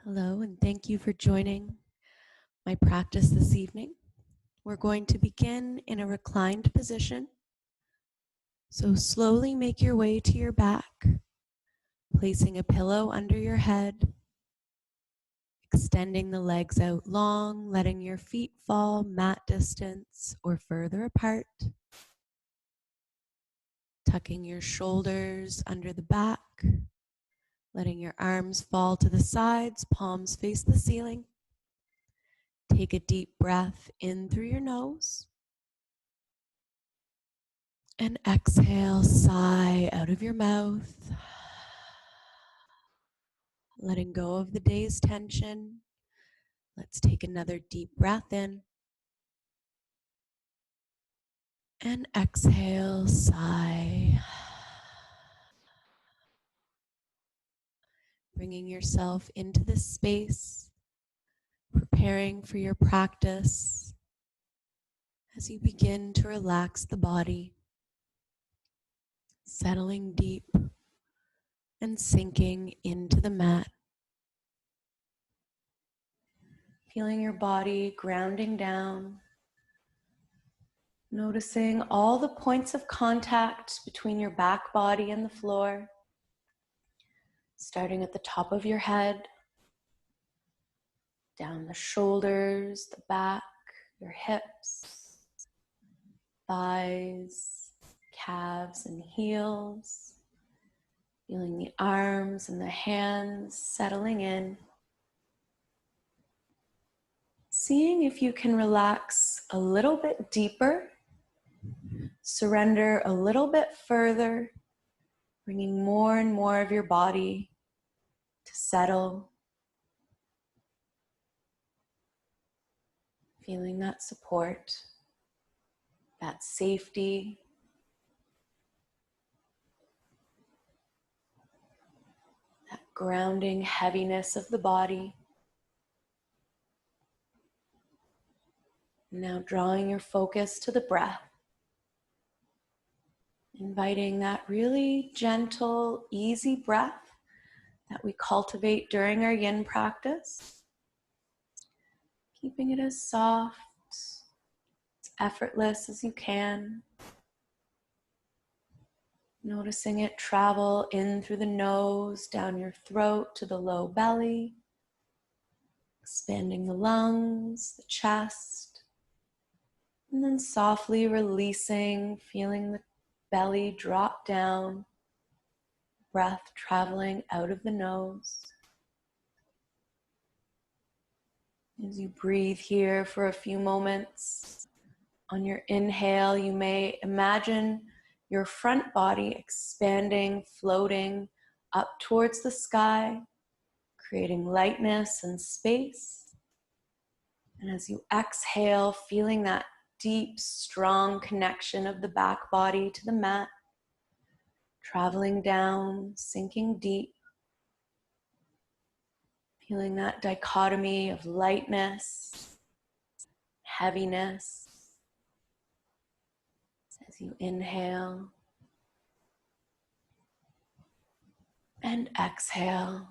Hello, and thank you for joining my practice this evening. We're going to begin in a reclined position. So slowly make your way to your back, placing a pillow under your head, extending the legs out long, letting your feet fall mat distance or further apart, tucking your shoulders under the back, letting your arms fall to the sides, palms face the ceiling. Take a deep breath in through your nose. And exhale, sigh out of your mouth. Letting go of the day's tension. Let's take another deep breath in. And exhale, sigh. Bringing yourself into this space, preparing for your practice as you begin to relax the body, settling deep and sinking into the mat. Feeling your body grounding down. Noticing all the points of contact between your back body and the floor, starting at the top of your head, down the shoulders, the back, your hips, thighs, calves and heels, feeling the arms and the hands settling in. Seeing if you can relax a little bit deeper, surrender a little bit further, bringing more and more of your body to settle, feeling that support, that safety, that grounding heaviness of the body. Now drawing your focus to the breath, inviting that really gentle, easy breath that we cultivate during our yin practice, keeping it as soft, as effortless as you can. Noticing it travel in through the nose, down your throat to the low belly, expanding the lungs, the chest, and then softly releasing, feeling the belly drop down, breath traveling out of the nose. As you breathe here for a few moments, on your inhale, you may imagine your front body expanding, floating up towards the sky, creating lightness and space. And as you exhale, feeling that deep, strong connection of the back body to the mat, traveling down, sinking deep, feeling that dichotomy of lightness, heaviness, as you inhale and exhale.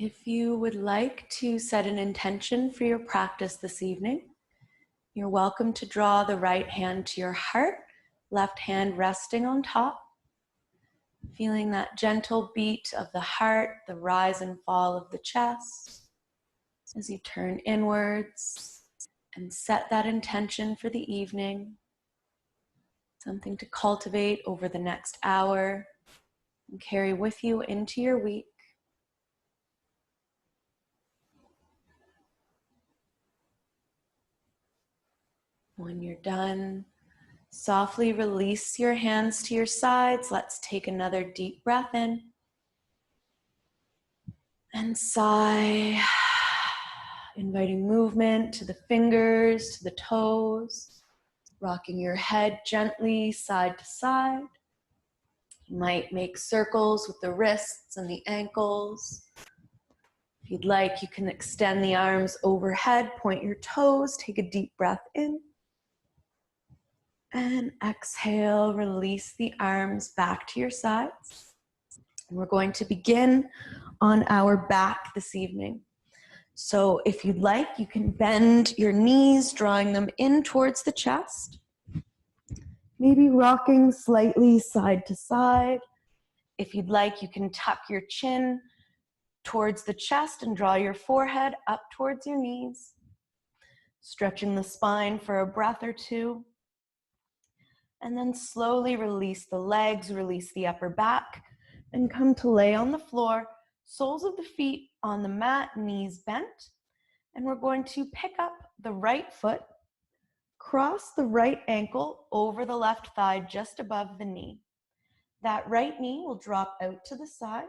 If you would like to set an intention for your practice this evening, you're welcome to draw the right hand to your heart, left hand resting on top, feeling that gentle beat of the heart, the rise and fall of the chest as you turn inwards and set that intention for the evening, something to cultivate over the next hour and carry with you into your week. When you're done, softly release your hands to your sides. Let's take another deep breath in and sigh, inviting movement to the fingers, to the toes, rocking your head gently side to side. You might make circles with the wrists and the ankles, If you'd like, you can extend the arms overhead, point your toes, take a deep breath in. And exhale, release the arms back to your sides. And we're going to begin on our back this evening. So if you'd like, you can bend your knees, drawing them in towards the chest. Maybe rocking slightly side to side. If you'd like, you can tuck your chin towards the chest and draw your forehead up towards your knees. Stretching the spine for a breath or two. And then slowly release the legs, release the upper back, and come to lay on the floor, soles of the feet on the mat, knees bent. And we're going to pick up the right foot, cross the right ankle over the left thigh just above the knee. That right knee will drop out to the side.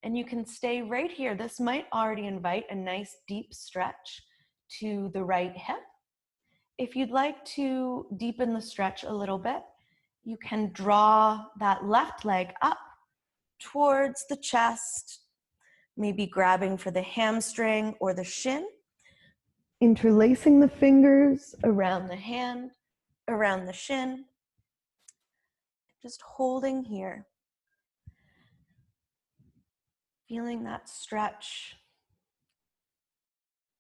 And you can stay right here. This might already invite a nice deep stretch to the right hip. If you'd like to deepen the stretch a little bit, you can draw that left leg up towards the chest, maybe grabbing for the hamstring or the shin, interlacing the fingers around the hand, around the shin, just holding here, feeling that stretch.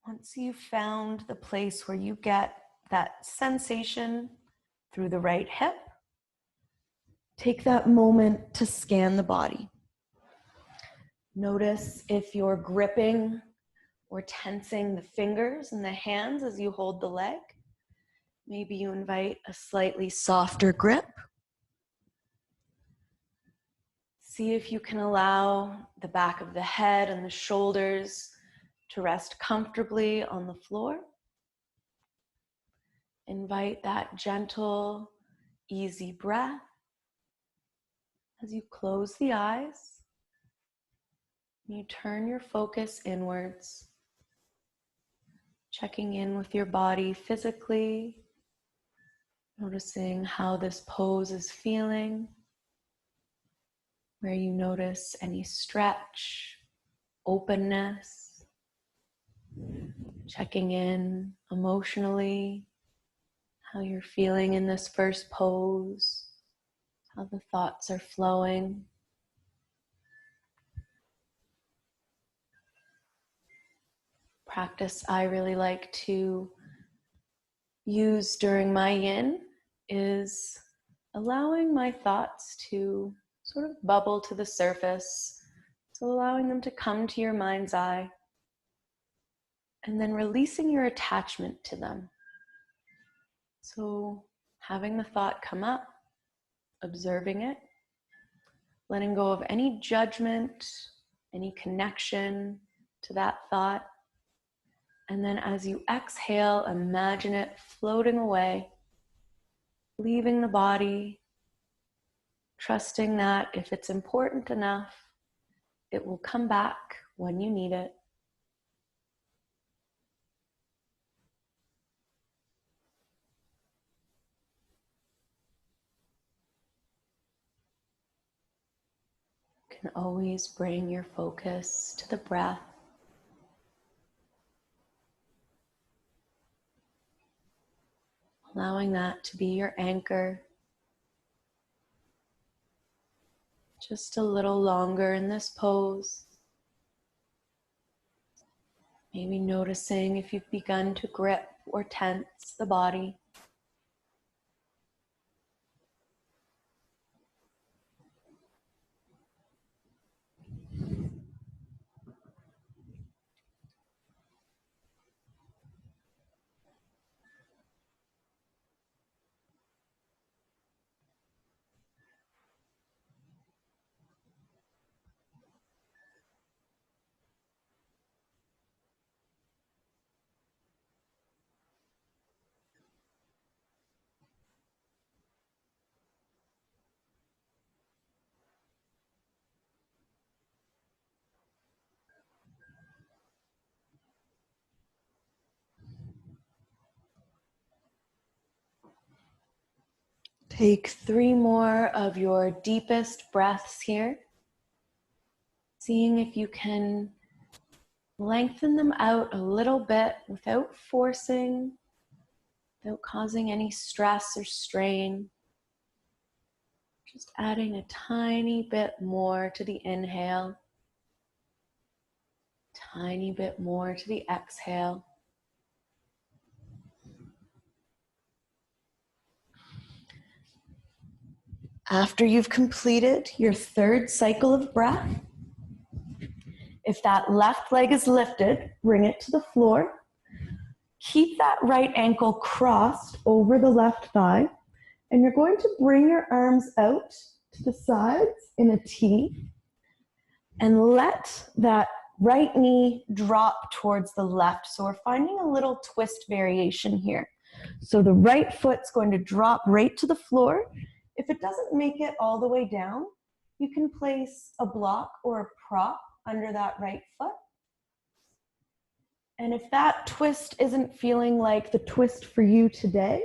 Once you've found the place where you get that sensation through the right hip, take that moment to scan the body. Notice if you're gripping or tensing the fingers and the hands as you hold the leg. Maybe you invite a slightly softer grip. See if you can allow the back of the head and the shoulders to rest comfortably on the floor. Invite that gentle, easy breath as you close the eyes. You turn your focus inwards, checking in with your body physically, noticing how this pose is feeling, where you notice any stretch, openness, checking in emotionally, how you're feeling in this first pose, how the thoughts are flowing. Practice I really like to use during my yin is allowing my thoughts to sort of bubble to the surface. So allowing them to come to your mind's eye and then releasing your attachment to them. So having the thought come up, observing it, letting go of any judgment, any connection to that thought. And then as you exhale, imagine it floating away, leaving the body, trusting that if it's important enough, it will come back when you need it. You can always bring your focus to the breath. Allowing that to be your anchor. Just a little longer in this pose. Maybe noticing if you've begun to grip or tense the body. Take 3 more of your deepest breaths here. Seeing if you can lengthen them out a little bit without forcing, without causing any stress or strain. Just adding a tiny bit more to the inhale, tiny bit more to the exhale. After you've completed your third cycle of breath, if that left leg is lifted, bring it to the floor. Keep that right ankle crossed over the left thigh, and you're going to bring your arms out to the sides in a T, and let that right knee drop towards the left. So we're finding a little twist variation here. So the right foot's going to drop right to the floor. If it doesn't make it all the way down, you can place a block or a prop under that right foot. And if that twist isn't feeling like the twist for you today,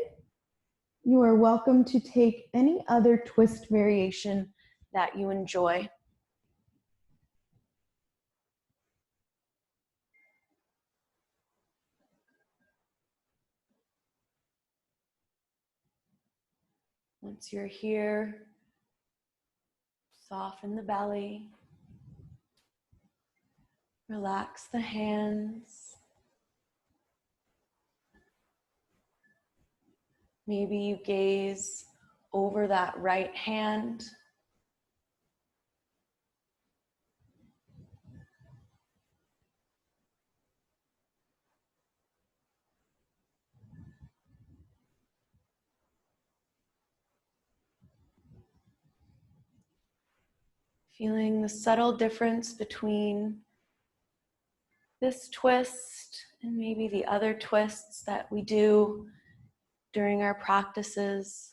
you are welcome to take any other twist variation that you enjoy. Once you're here, soften the belly, relax the hands. Maybe you gaze over that right hand. Feeling the subtle difference between this twist and maybe the other twists that we do during our practices.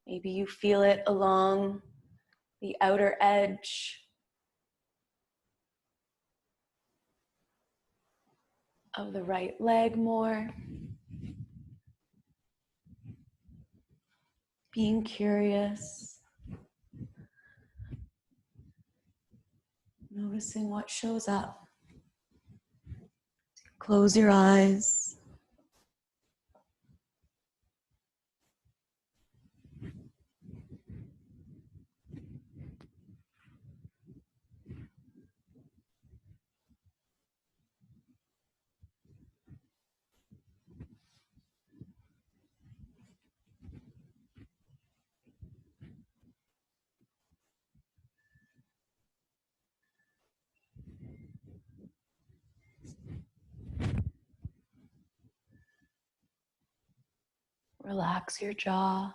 Maybe you feel it along the outer edge of the right leg more. Being curious, noticing what shows up. Close your eyes. Relax your jaw.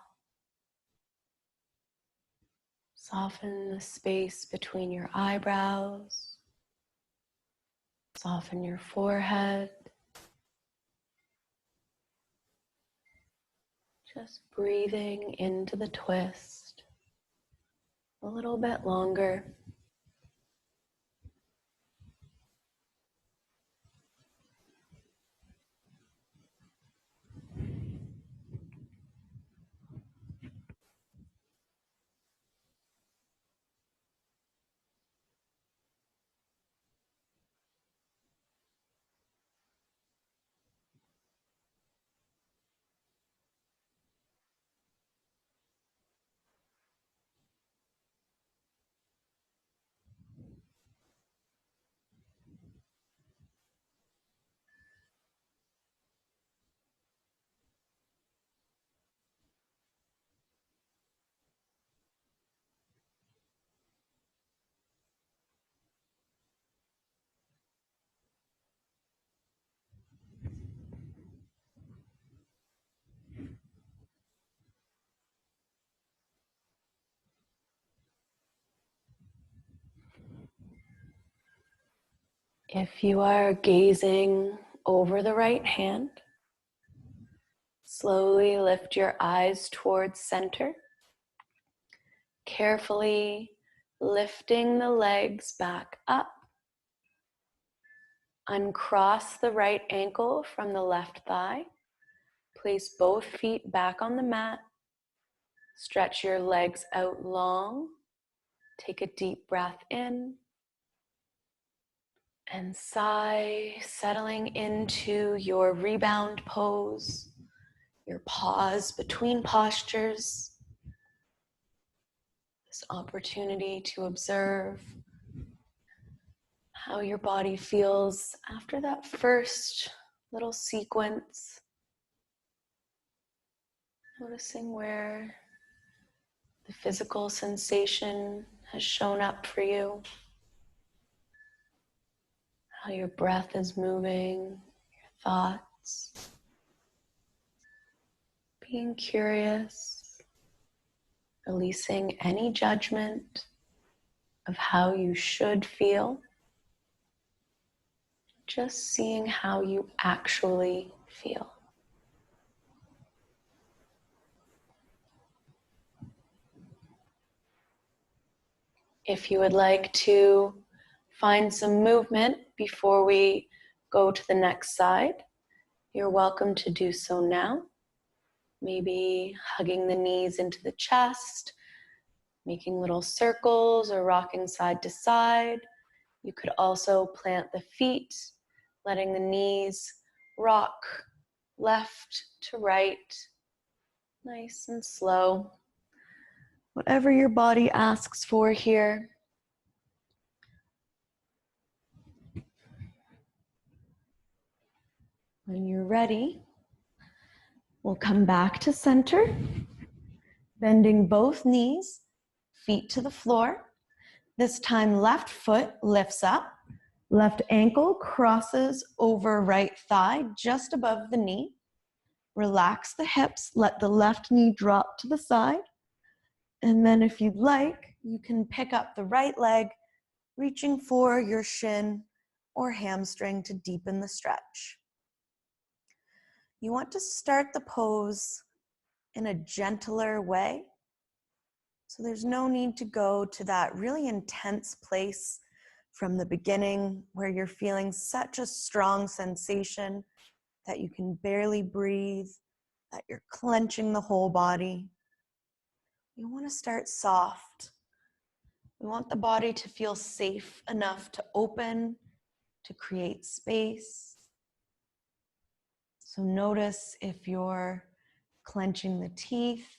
Soften the space between your eyebrows. Soften your forehead. Just breathing into the twist a little bit longer. If you are gazing over the right hand, slowly lift your eyes towards center, carefully lifting the legs back up. Uncross the right ankle from the left thigh. Place both feet back on the mat. Stretch your legs out long. Take a deep breath in And sigh, settling into your rebound pose, your pause between postures, this opportunity to observe how your body feels after that first little sequence. Noticing where the physical sensation has shown up for you, how your breath is moving, your thoughts. Being curious, releasing any judgment of how you should feel, just seeing how you actually feel. If you would like to find some movement before we go to the next side, you're welcome to do so now. Maybe hugging the knees into the chest, making little circles or rocking side to side. You could also plant the feet, letting the knees rock left to right, nice and slow. Whatever your body asks for here. When you're ready, we'll come back to center, bending both knees, feet to the floor. This time, left foot lifts up, left ankle crosses over right thigh just above the knee. Relax the hips, let the left knee drop to the side. And then if you'd like, you can pick up the right leg, reaching for your shin or hamstring to deepen the stretch. You want to start the pose in a gentler way. So there's no need to go to that really intense place from the beginning where you're feeling such a strong sensation that you can barely breathe, that you're clenching the whole body. You want to start soft. We want the body to feel safe enough to open, to create space. So notice if you're clenching the teeth,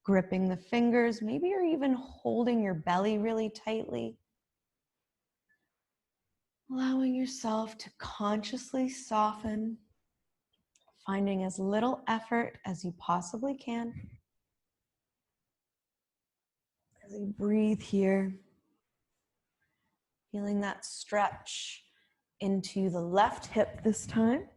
gripping the fingers, maybe you're even holding your belly really tightly. Allowing yourself to consciously soften, finding as little effort as you possibly can. As you breathe here, feeling that stretch into the left hip this time.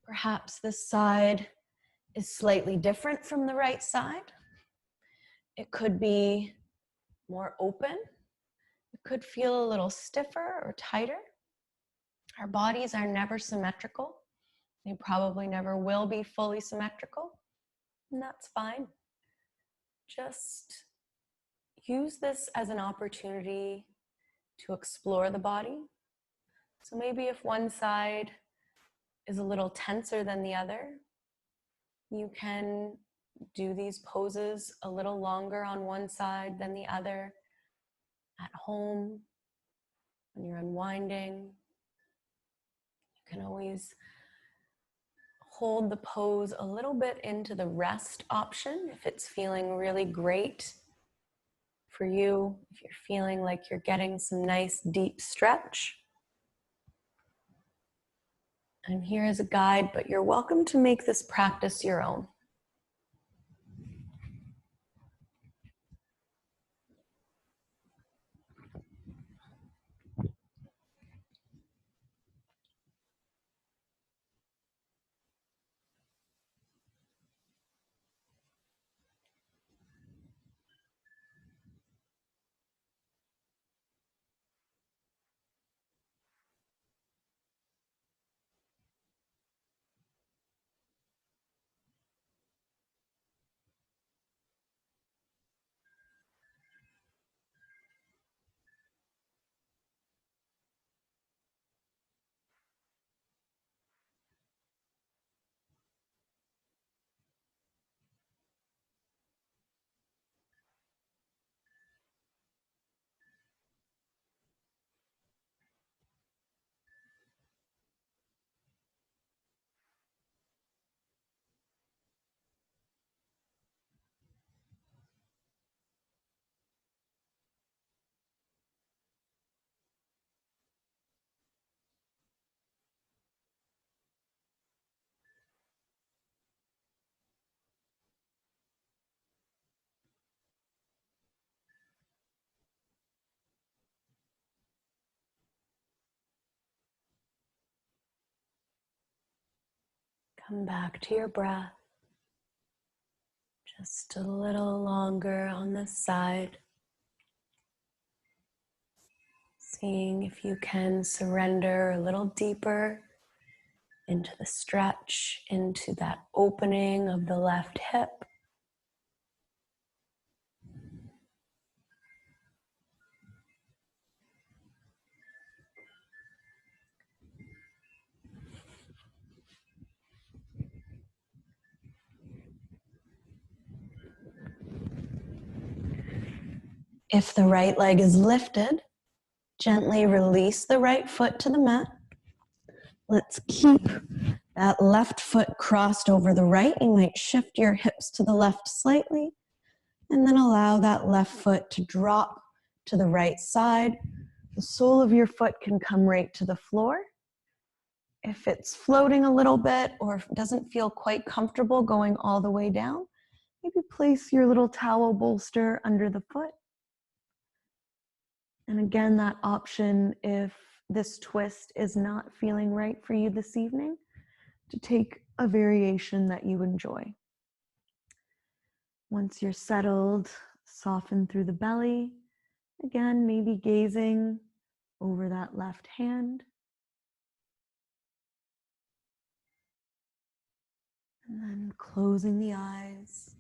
Perhaps this side is slightly different from the right side. It could be more open. It could feel a little stiffer or tighter. Our bodies are never symmetrical. They probably never will be fully symmetrical, and that's fine. Just use this as an opportunity to explore the body. So maybe if one side is a little tenser than the other, you can do these poses a little longer on one side than the other at home, when you're unwinding. You can always hold the pose a little bit into the rest option if it's feeling really great for you, if you're feeling like you're getting some nice deep stretch. I'm here as a guide, but you're welcome to make this practice your own. Come back to your breath. Just a little longer on this side. Seeing if you can surrender a little deeper into the stretch, into that opening of the left hip. If the right leg is lifted, gently release the right foot to the mat. Let's keep that left foot crossed over the right. You might shift your hips to the left slightly, and then allow that left foot to drop to the right side. The sole of your foot can come right to the floor. If it's floating a little bit or if it doesn't feel quite comfortable going all the way down, maybe place your little towel bolster under the foot. And again, that option, if this twist is not feeling right for you this evening, to take a variation that you enjoy. Once you're settled, soften through the belly. Again, maybe gazing over that left hand. And then closing the eyes.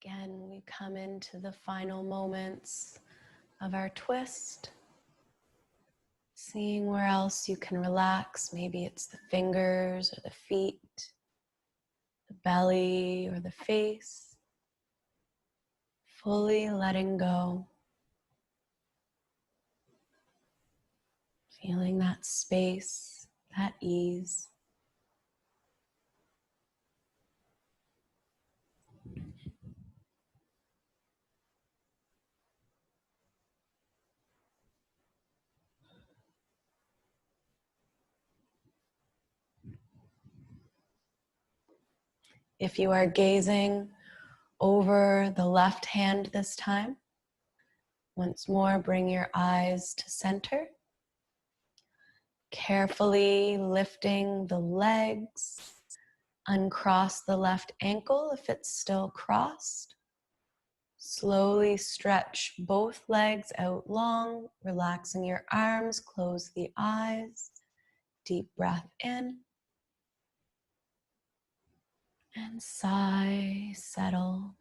Again, we come into the final moments of our twist. Seeing where else you can relax. Maybe it's the fingers or the feet, the belly or the face. Fully letting go. Feeling that space, that ease. If you are gazing over the left hand this time, once more bring your eyes to center. Carefully lifting the legs. Uncross the left ankle if it's still crossed. Slowly stretch both legs out long, relaxing your arms, close the eyes. Deep breath in. And sigh, settle.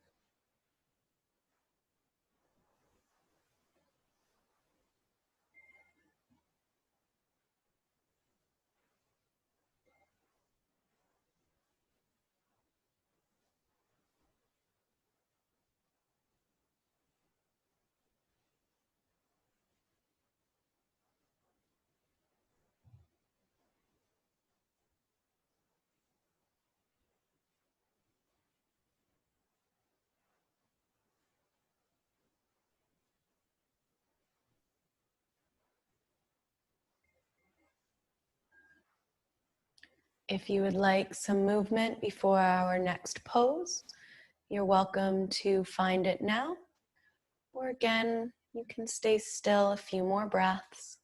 If you would like some movement before our next pose, you're welcome to find it now. Or again, you can stay still a few more breaths.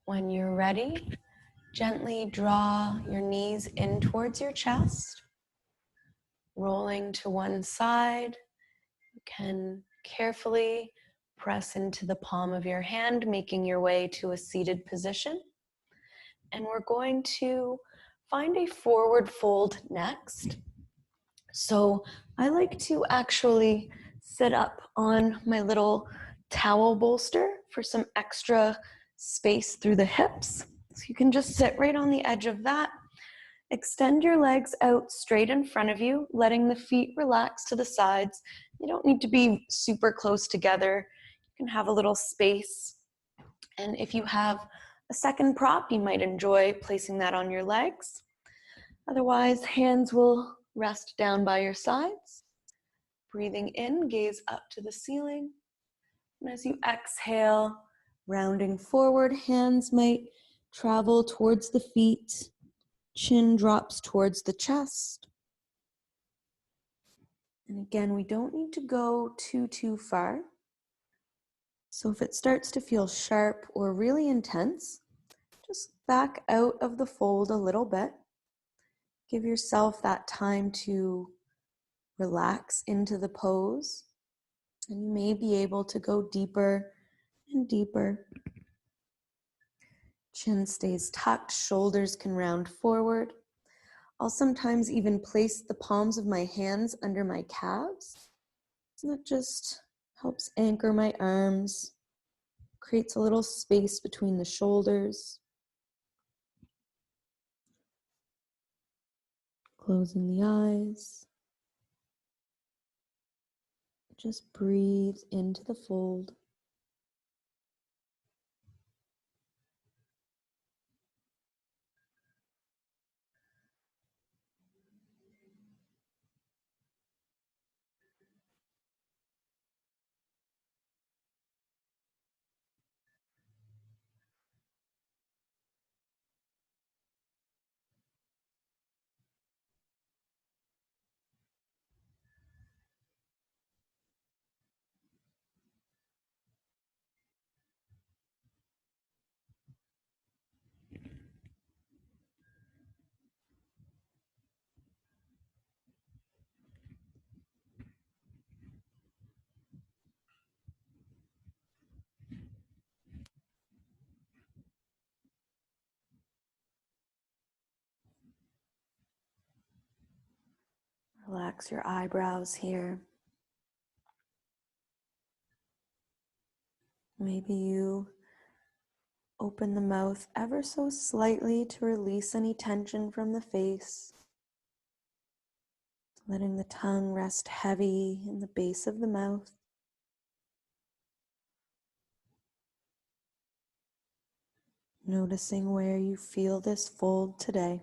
When you're ready, gently draw your knees in towards your chest, rolling to one side. You can carefully press into the palm of your hand, making your way to a seated position. And we're going to find a forward fold next. So I like to actually sit up on my little towel bolster for some extra space through the hips. So you can just sit right on the edge of that. Extend your legs out straight in front of you, letting the feet relax to the sides. You don't need to be super close together. You can have a little space. And if you have a second prop, you might enjoy placing that on your legs. Otherwise, hands will rest down by your sides. Breathing in, gaze up to the ceiling. And as you exhale, rounding forward, hands might travel towards the feet. Chin drops towards the chest. And again, we don't need to go too far. So if it starts to feel sharp or really intense, just back out of the fold a little bit. Give yourself that time to relax into the pose. And you may be able to go deeper and deeper. Chin stays tucked, shoulders can round forward. I'll sometimes even place the palms of my hands under my calves. And that just helps anchor my arms, creates a little space between the shoulders. Closing the eyes. Just breathe into the fold. Relax your eyebrows here. Maybe you open the mouth ever so slightly to release any tension from the face. Letting the tongue rest heavy in the base of the mouth. Noticing where you feel this fold today.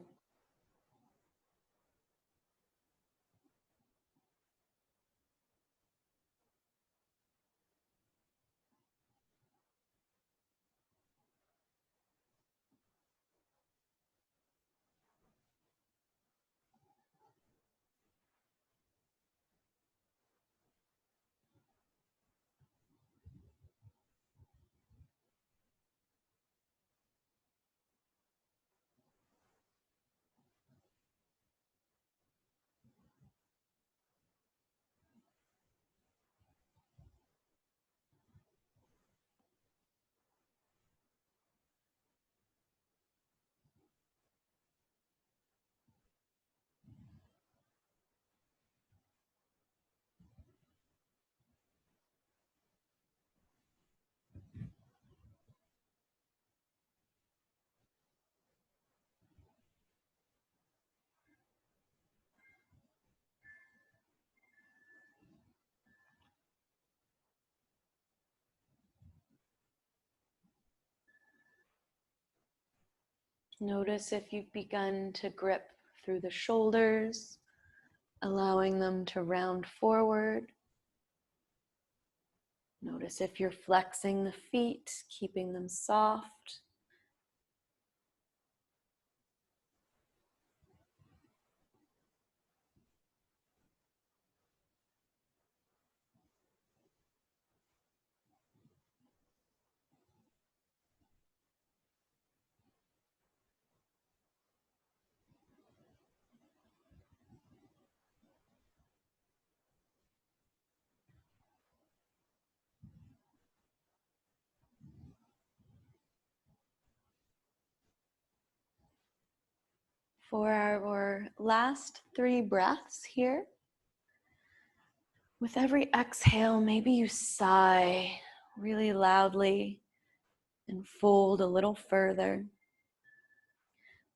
Notice if you've begun to grip through the shoulders, allowing them to round forward. Notice if you're flexing the feet, keeping them soft. For our last 3 breaths here, with every exhale, maybe you sigh really loudly and fold a little further.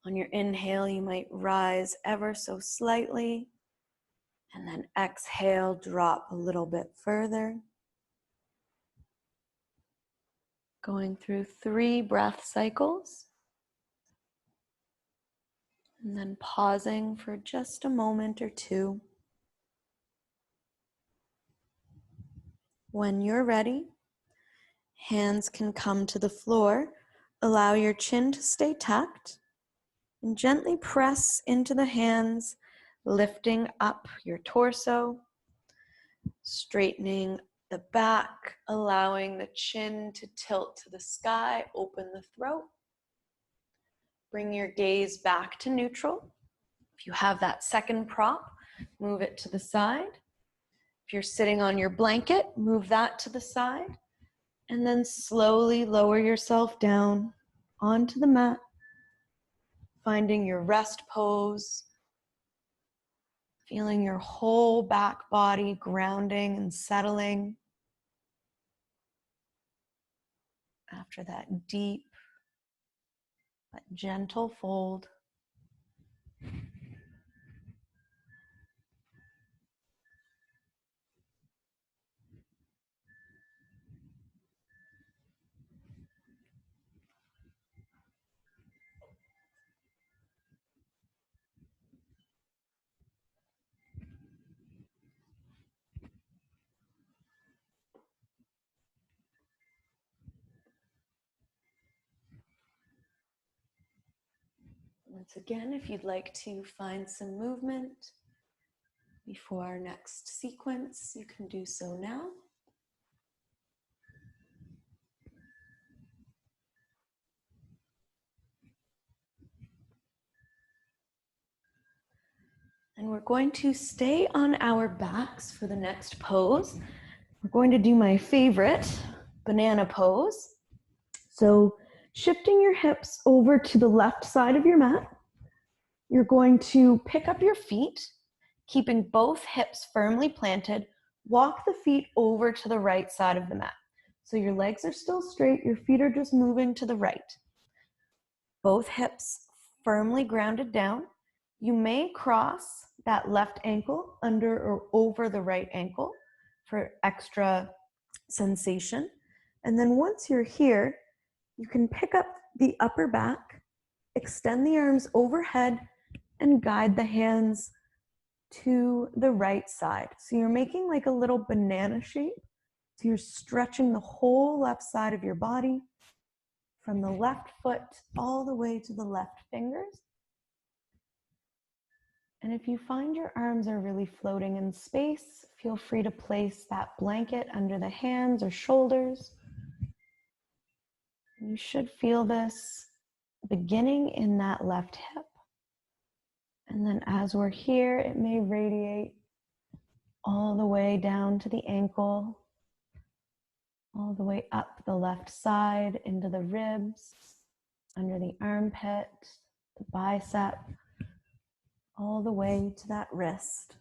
On your inhale, you might rise ever so slightly, and then exhale, drop a little bit further. Going through 3 breath cycles, and then pausing for just a moment or two. When you're ready, hands can come to the floor. Allow your chin to stay tucked and gently press into the hands, lifting up your torso, straightening the back, allowing the chin to tilt to the sky, open the throat. Bring your gaze back to neutral. If you have that second prop, move it to the side. If you're sitting on your blanket, move that to the side. And then slowly lower yourself down onto the mat, finding your rest pose, feeling your whole back body grounding and settling after that deep but gentle fold. Once again, if you'd like to find some movement before our next sequence, you can do so now. And we're going to stay on our backs for the next pose. We're going to do my favorite, banana pose. So shifting your hips over to the left side of your mat, you're going to pick up your feet, keeping both hips firmly planted. Walk the feet over to the right side of the mat. So your legs are still straight, your feet are just moving to the right. Both hips firmly grounded down. You may cross that left ankle under or over the right ankle for extra sensation. And then once you're here, you can pick up the upper back, extend the arms overhead, and guide the hands to the right side. So you're making like a little banana shape. So you're stretching the whole left side of your body from the left foot all the way to the left fingers. And if you find your arms are really floating in space, feel free to place that blanket under the hands or shoulders. You should feel this beginning in that left hip. And then as we're here, it may radiate all the way down to the ankle, all the way up the left side into the ribs, under the armpit, the bicep, all the way to that wrist.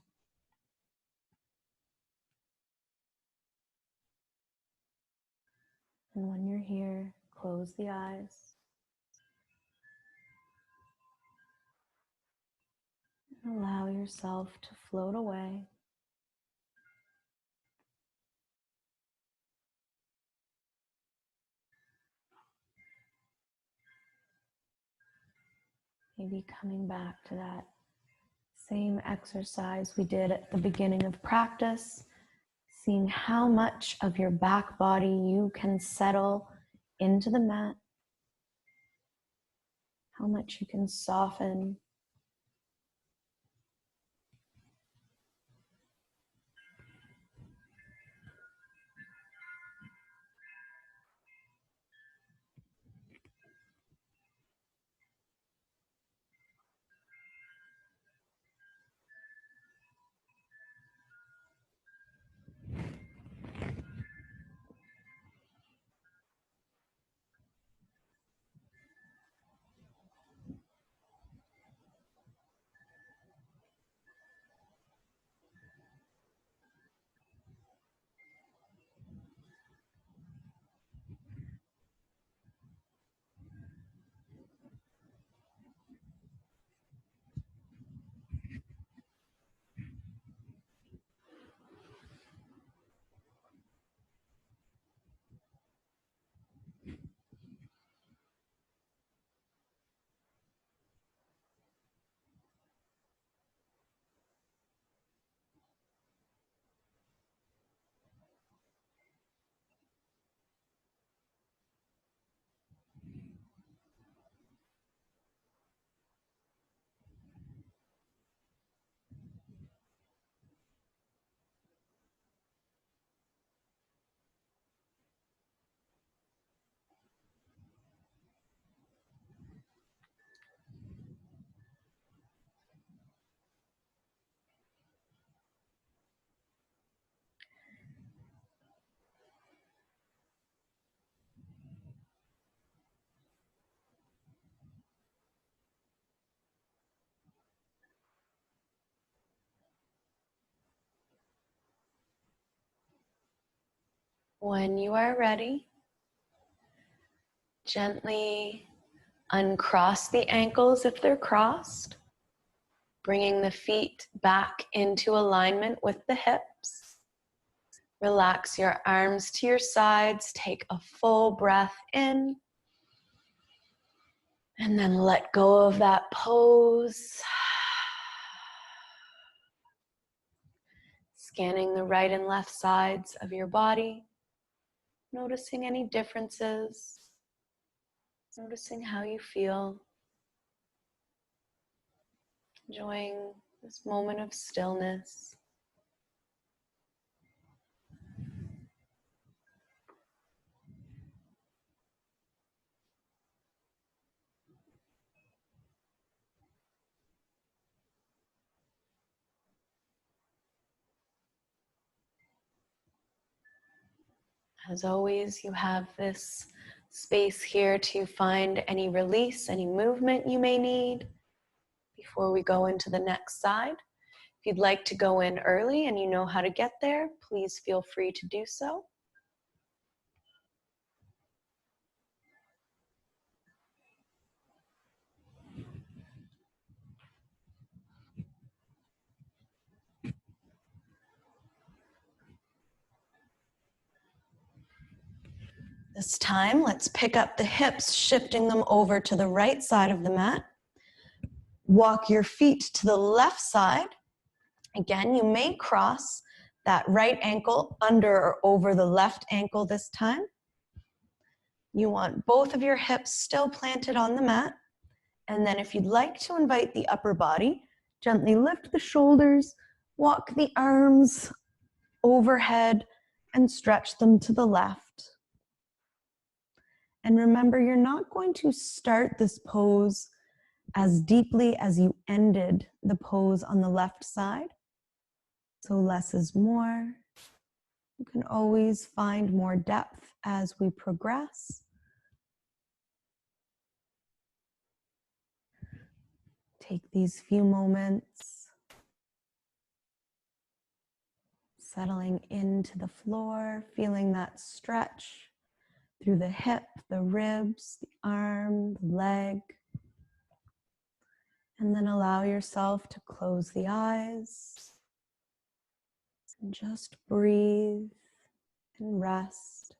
And when you're here, close the eyes. And allow yourself to float away. Maybe coming back to that Same exercise we did at the beginning of practice, seeing how much of your back body you can settle into the mat, how much you can soften. When you are ready, gently uncross the ankles if they're crossed, bringing the feet back into alignment with the hips. Relax your arms to your sides, take a full breath in, and then let go of that pose. Scanning the right and left sides of your body, noticing any differences, noticing how you feel, enjoying this moment of stillness. As always, you have this space here to find any release, any movement you may need before we go into the next side. If you'd like to go in early and you know how to get there, please feel free to do so. This time, let's pick up the hips, shifting them over to the right side of the mat. Walk your feet to the left side. Again, you may cross that right ankle under or over the left ankle this time. You want both of your hips still planted on the mat. And then if you'd like to invite the upper body, gently lift the shoulders, walk the arms overhead, and stretch them to the left. And remember, you're not going to start this pose as deeply as you ended the pose on the left side. So less is more. You can always find more depth as we progress. Take these few moments, settling into the floor, feeling that stretch through the hip, the ribs, the arm, the leg. And then allow yourself to close the eyes and just breathe and rest.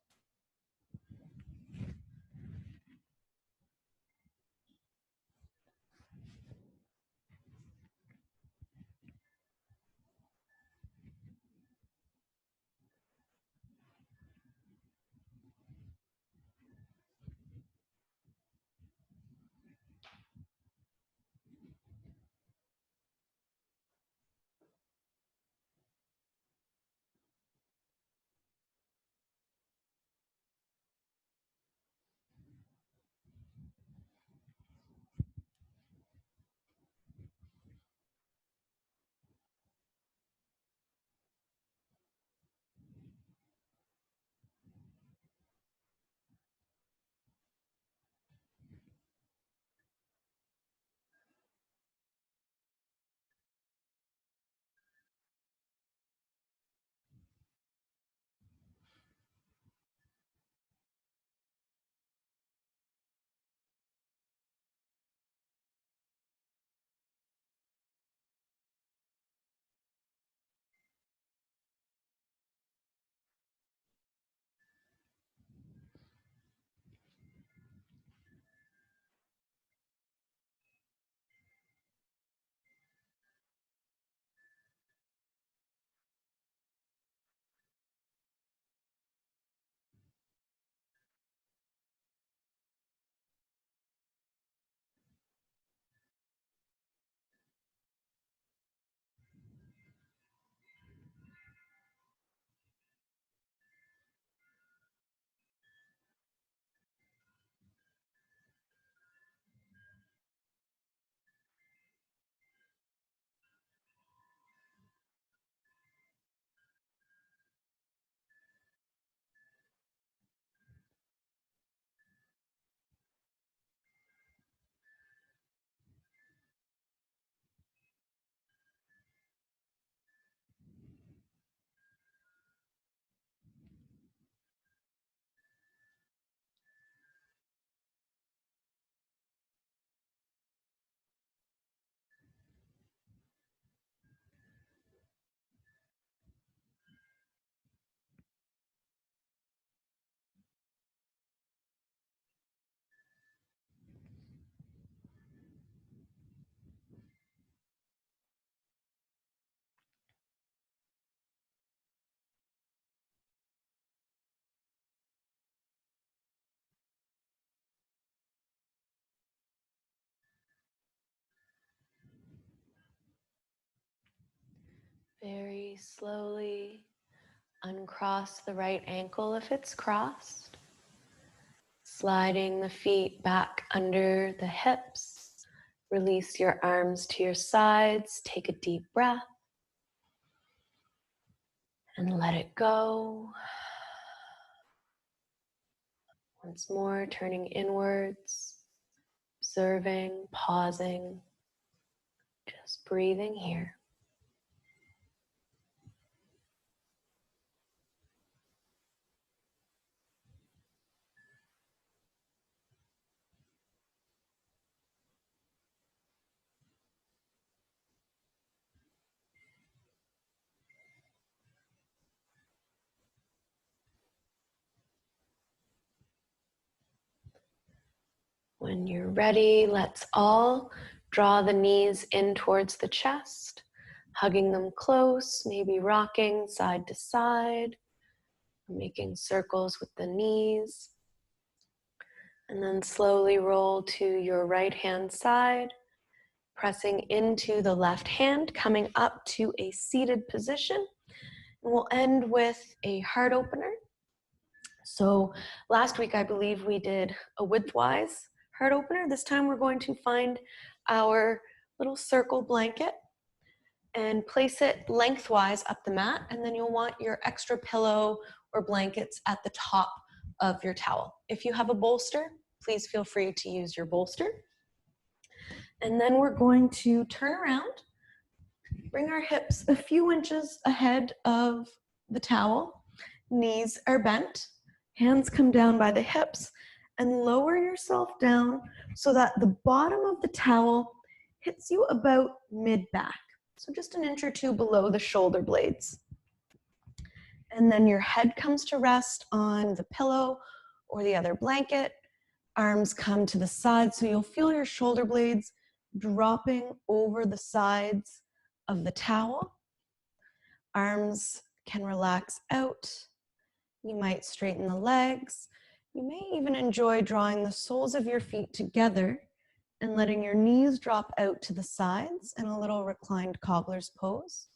Very slowly uncross the right ankle if it's crossed, sliding the feet back under the hips. Release your arms to your sides. Take a deep breath and let it go. Once more, turning inwards, observing, pausing, just breathing here. When you're ready, let's all draw the knees in towards the chest, hugging them close, maybe rocking side to side, making circles with the knees. And then slowly roll to your right hand side, pressing into the left hand, coming up to a seated position. And we'll end with a heart opener. So last week, I believe we did a widthwise heart opener. This time we're going to find our little circle blanket and place it lengthwise up the mat. And then you'll want your extra pillow or blankets at the top of your towel. If you have a bolster, please feel free to use your bolster. And then we're going to turn around, bring our hips a few inches ahead of the towel. Knees are bent. Hands come down by the hips, and lower yourself down so that the bottom of the towel hits you about mid-back. So just an inch or two below the shoulder blades. And then your head comes to rest on the pillow or the other blanket. Arms come to the side, so you'll feel your shoulder blades dropping over the sides of the towel. Arms can relax out. You might straighten the legs. You may even enjoy drawing the soles of your feet together and letting your knees drop out to the sides in a little reclined cobbler's pose.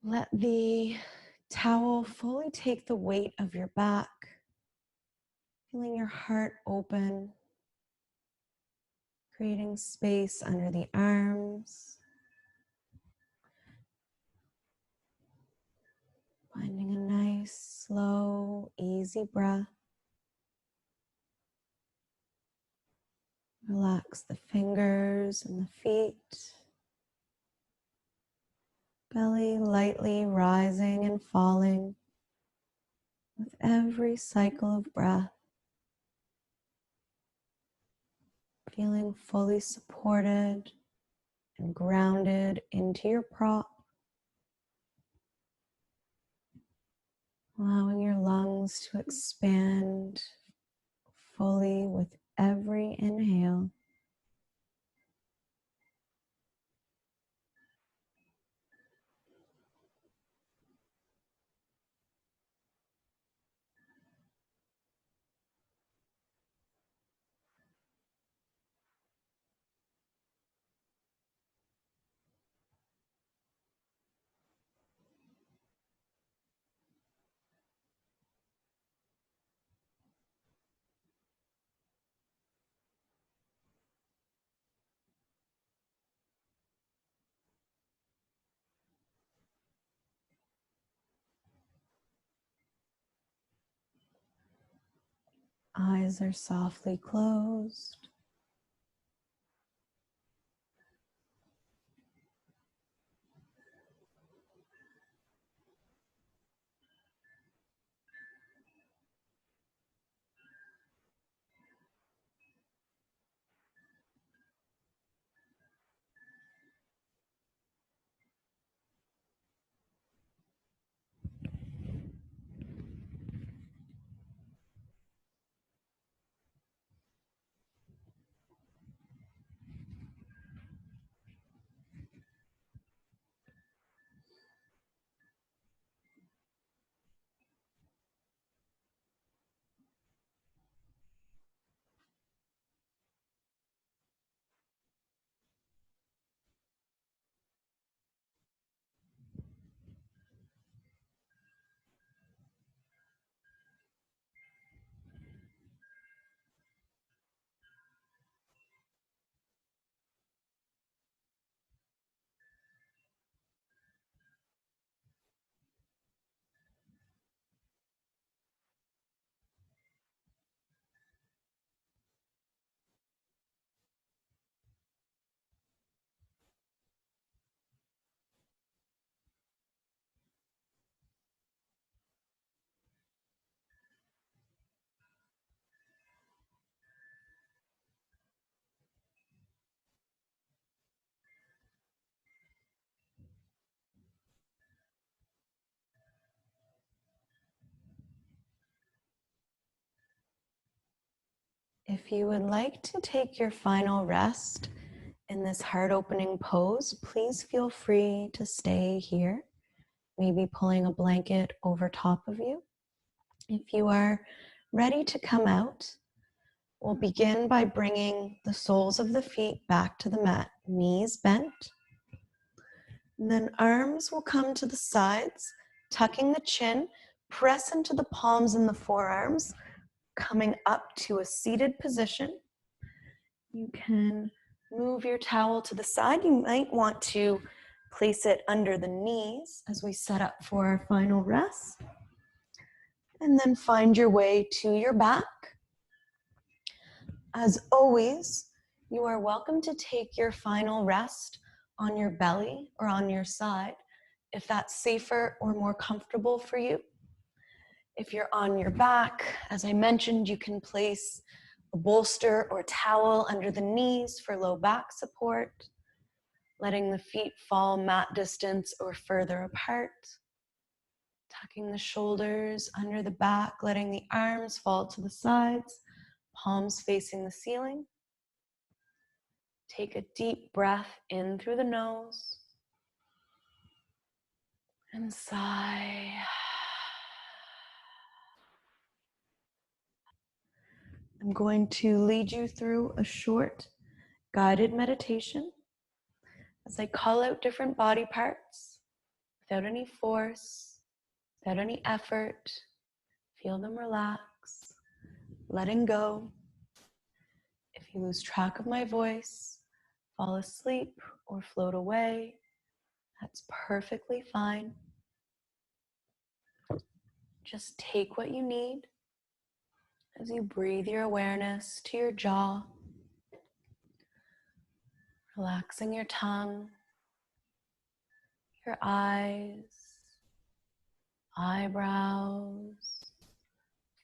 Let the towel fully take the weight of your back, feeling your heart open, creating space under the arms, finding a nice, slow, easy breath. Relax the fingers and the feet. Belly lightly rising and falling with every cycle of breath. Feeling fully supported and grounded into your prop. Allowing your lungs to expand fully with every inhale. Eyes are softly closed. If you would like to take your final rest in this heart-opening pose, please feel free to stay here, maybe pulling a blanket over top of you. If you are ready to come out, we'll begin by bringing the soles of the feet back to the mat, knees bent. And then arms will come to the sides, tucking the chin, press into the palms and the forearms, coming up to a seated position. You can move your towel to the side. You might want to place it under the knees as we set up for our final rest. And then find your way to your back. As always, you are welcome to take your final rest on your belly or on your side, if that's safer or more comfortable for you. If you're on your back, as I mentioned, you can place a bolster or towel under the knees for low back support, letting the feet fall mat distance or further apart. Tucking the shoulders under the back, letting the arms fall to the sides, palms facing the ceiling. Take a deep breath in through the nose and sigh. I'm going to lead you through a short guided meditation as I call out different body parts without any force, without any effort. Feel them relax, letting go. If you lose track of my voice, fall asleep or float away, that's perfectly fine. Just take what you need as you breathe your awareness to your jaw, relaxing your tongue, your eyes, eyebrows,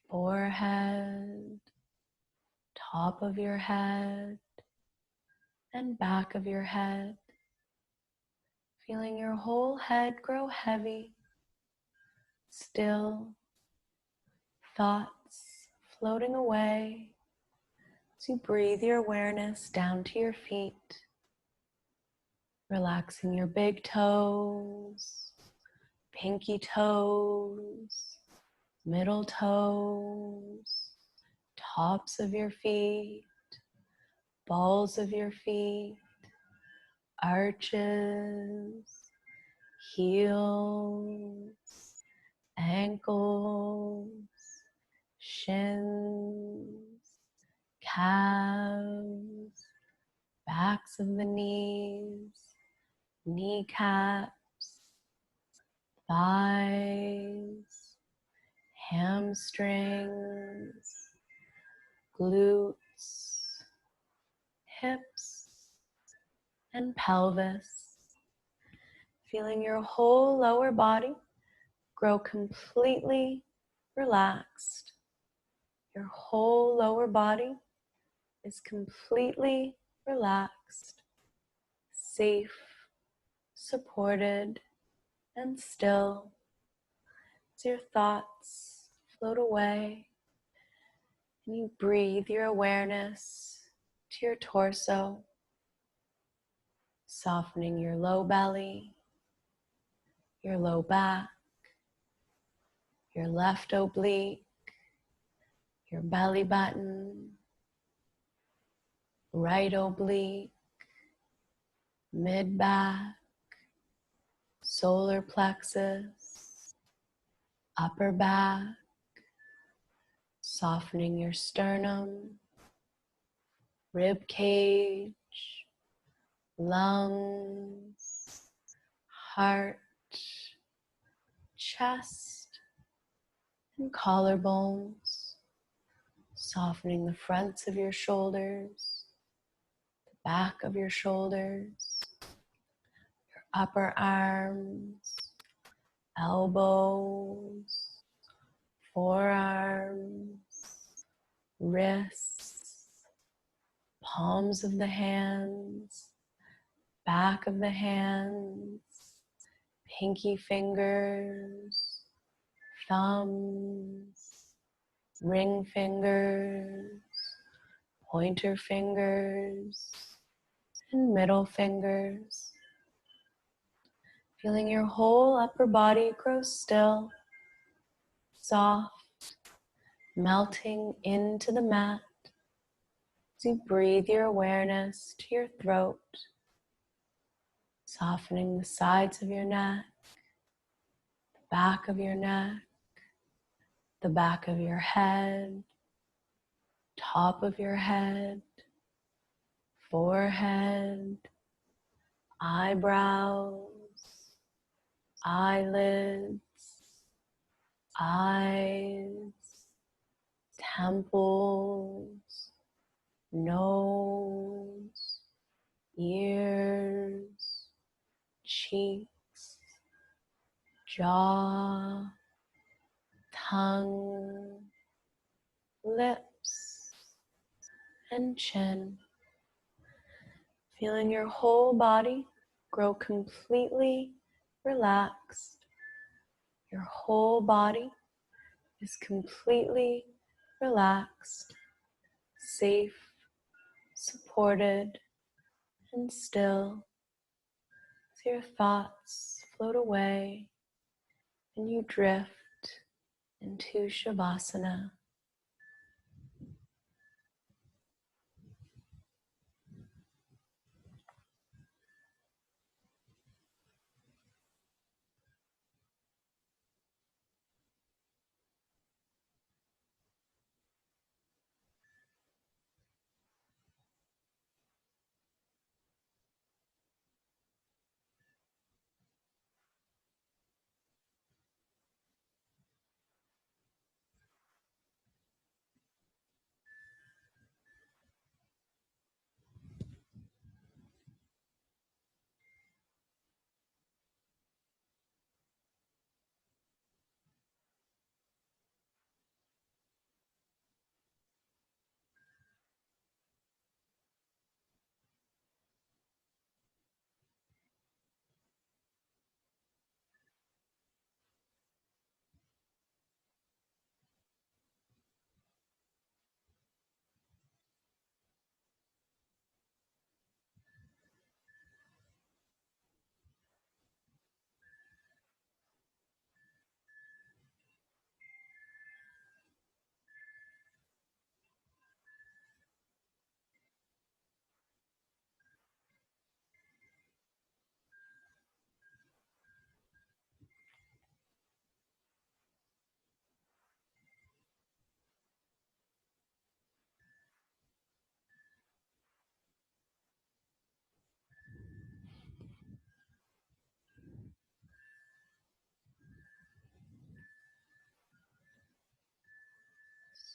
forehead, top of your head, and back of your head. Feeling your whole head grow heavy, still, thoughts floating away as you breathe your awareness down to your feet, relaxing your big toes, pinky toes, middle toes, tops of your feet, balls of your feet, arches, heels, ankles, shins, calves, backs of the knees, kneecaps, thighs, hamstrings, glutes, hips, and pelvis. Feeling your whole lower body grow completely relaxed. Your whole lower body is completely relaxed, safe, supported, and still. As your thoughts float away and you breathe your awareness to your torso, softening your low belly, your low back, your left oblique, your belly button, right oblique, mid back, solar plexus, upper back, softening your sternum, rib cage, lungs, heart, chest, and collarbones, softening the fronts of your shoulders, the back of your shoulders, your upper arms, elbows, forearms, wrists, palms of the hands, back of the hands, pinky fingers, thumbs, ring fingers, pointer fingers and middle fingers. Feeling your whole upper body grow still, soft, melting into the mat as you breathe your awareness to your throat, softening the sides of your neck, the back of your neck, the back of your head, top of your head, forehead, eyebrows, eyelids, eyes, temples, nose, ears, cheeks, jaw, tongue, lips, and chin. Feeling your whole body grow completely relaxed. Your whole body is completely relaxed, safe, supported, and still as your thoughts float away and you drift into Shavasana.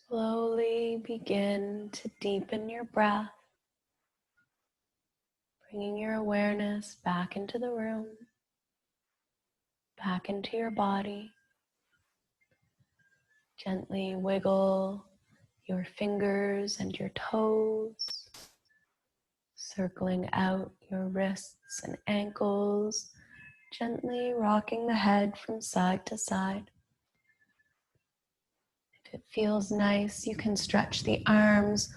Slowly begin to deepen your breath, bringing your awareness back into the room, back into your body. Gently wiggle your fingers and your toes, circling out your wrists and ankles, gently rocking the head from side to side. If it feels nice, you can stretch the arms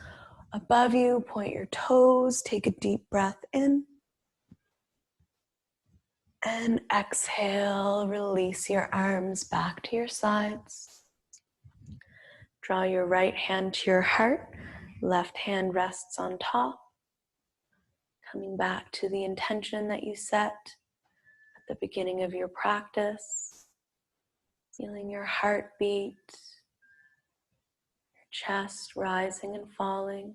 above you, point your toes, take a deep breath in. And exhale, release your arms back to your sides. Draw your right hand to your heart, left hand rests on top. Coming back to the intention that you set at the beginning of your practice. Feeling your heartbeat, your chest rising and falling.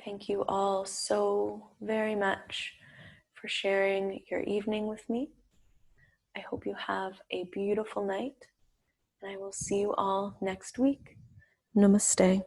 Thank you all so very much for sharing your evening with me. I hope you have a beautiful night, and I will see you all next week. Namaste.